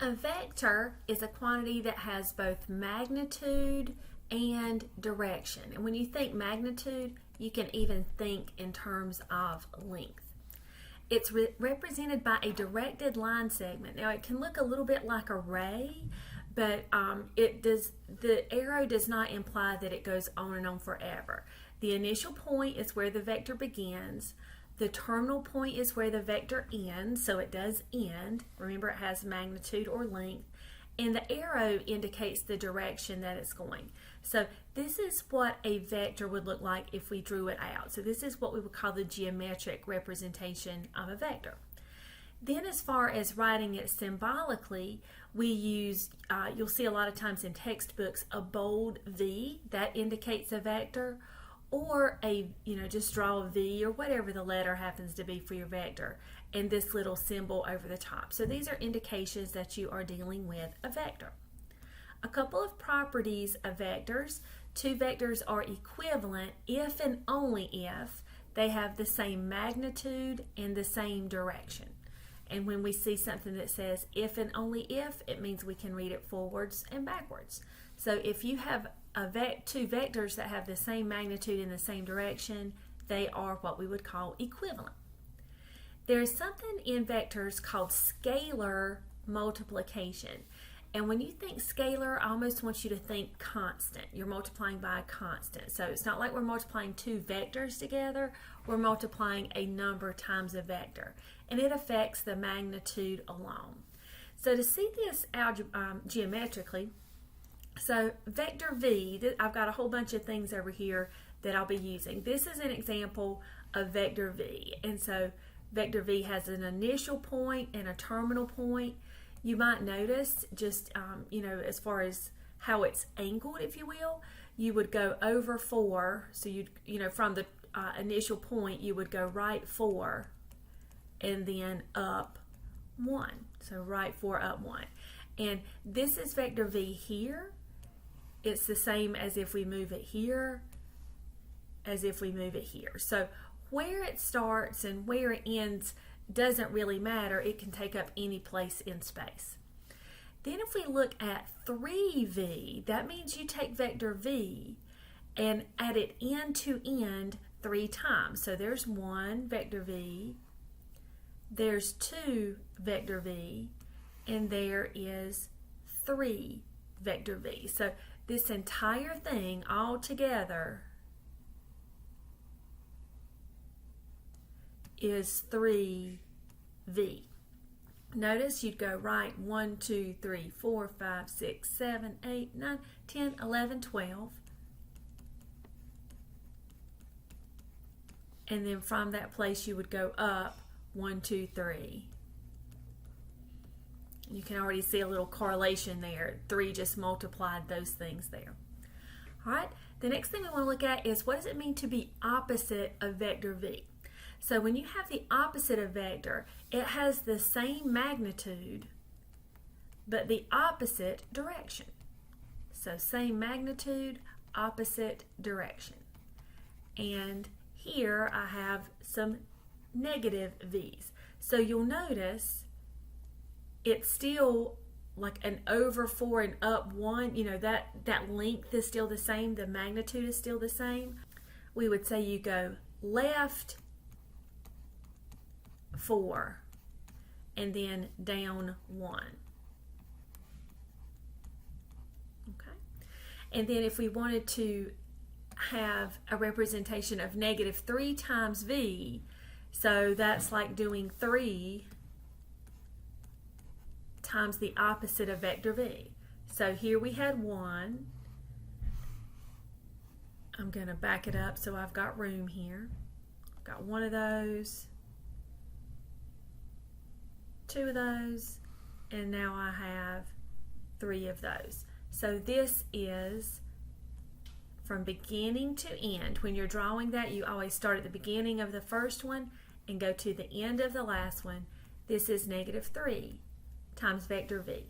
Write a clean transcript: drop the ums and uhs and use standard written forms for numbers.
A vector is a quantity that has both magnitude and direction. And when you think magnitude, you can even think in terms of length. It's represented by a directed line segment. Now it can look a little bit like a ray, but the arrow does not imply that it goes on and on forever. The initial point is where the vector begins. The terminal point is where the vector ends, so it does end. Remember, it has magnitude or length. And the arrow indicates the direction that it's going. So this is what a vector would look like if we drew it out. So this is what we would call the geometric representation of a vector. Then as far as writing it symbolically, we use, you'll see a lot of times in textbooks, a bold V, that indicates a vector, or just draw a V or whatever the letter happens to be for your vector, and this little symbol over the top. So these are indications that you are dealing with a vector. A couple of properties of vectors. Two vectors are equivalent if and only if they have the same magnitude and the same direction. And when we see something that says if and only if, it means we can read it forwards and backwards. So if you have two vectors that have the same magnitude in the same direction, they are what we would call equivalent. There's something in vectors called scalar multiplication. And when you think scalar, I almost want you to think constant. You're multiplying by a constant. So it's not like we're multiplying two vectors together. We're multiplying a number times a vector. And it affects the magnitude alone. So to see this geometrically, so vector V, I've got a whole bunch of things over here that I'll be using. This is an example of vector V. And so vector V has an initial point and a terminal point. You might notice just, as far as how it's angled, if you will, you would go over 4. So from the initial point, you would go right 4 and then up 1. So right 4, up 1. And this is vector V here. It's the same as if we move it here, as if we move it here. So where it starts and where it ends doesn't really matter. It can take up any place in space. Then if we look at 3V, that means you take vector V and add it end to end 3 times. So there's 1 vector V, there's 2 vector V, and there is 3 vector V. So this entire thing all together is 3V. Notice you'd go right 1, 2, 3, 4, 5, 6, 7, 8, 9, 10, 11, 12. And then from that place you would go up 1, 2, 3. You can already see a little correlation there. 3 just multiplied those things there. All right, the next thing we want to look at is what does it mean to be opposite of vector V? So when you have the opposite of vector, it has the same magnitude, but the opposite direction. So same magnitude, opposite direction. And here I have some negative V's. So you'll notice it's still like an over 4 and up 1. That length is still the same. The magnitude is still the same. We would say you go left 4 and then down 1. Okay. And then if we wanted to have a representation of negative 3 times V, so that's like doing 3 times the opposite of vector V. So here we had 1. I'm going to back it up so I've got room here. I've got 1 of those, 2 of those, and now I have 3 of those. So this is from beginning to end. When you're drawing that, you always start at the beginning of the first one and go to the end of the last one. This is negative 3 times vector V.